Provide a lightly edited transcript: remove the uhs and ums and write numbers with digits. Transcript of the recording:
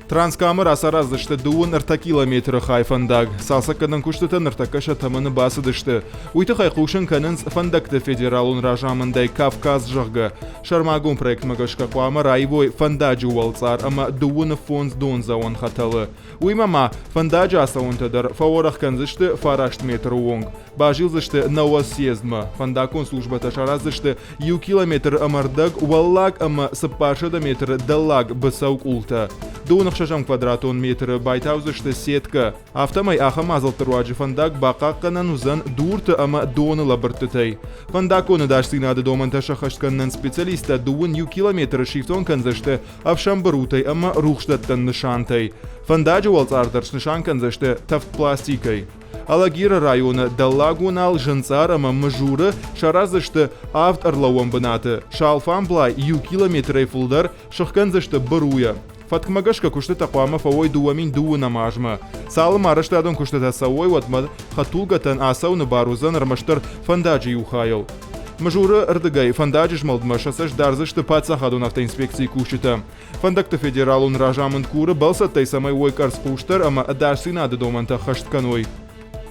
Транскамер асараздышты дуын ырта километры хай фандаг. Салсаккадан куштытын ыртакаша тамыны басыдышты. Уйты хайқушын канынс фандакты федералун ражамындай Кавказ жығғы. Шармагун проект магашка қуамы райвой фандаджу валцар, ама дуыны фонз дон заон хаталы. Уймама фандаджа асаунтадар фаворах канзышты фарашт метр уонг. Бажилзышты науа съездма. Фандакон службата шараздышты ю километр амардаг валлаг ама сыппашыда метр даллаг бысаук улта. Дуынық шажам квадратон метр байтаузышты сетка. Автомай ахам азалтыруаджи фандак бақаққанан узан дурты ама доны лабыртытай. Фандаконы дашсинады доманташа хаштканнан специалиста дуын ю километр шифтон канзышты авшамбарутай ама рухштаттан нышантай. Фандаджи валцардырш нышан канзышты тафт пластикай. Алагира района даллагунал жынцар ама мажуры шаразышты авт арлауан бынаты. Шалфамблай ю километрей фулдар шыққанзышты баруя. Фаткмагашка куштыта қуама фавой дуамин дуына мажма. Салым арыштадын куштыта савой ватмад хатулгатан асауны барузан армаштыр фандаджи юхайыл. Мажуры ырдыгай фандаджиш малдмашасаш дарзышты пацахадун автоинспекции кушыта. Фандакты федералун ражамын куры балсаттай самай ойкарс пуштар ама дарсинады доманта хаштканой.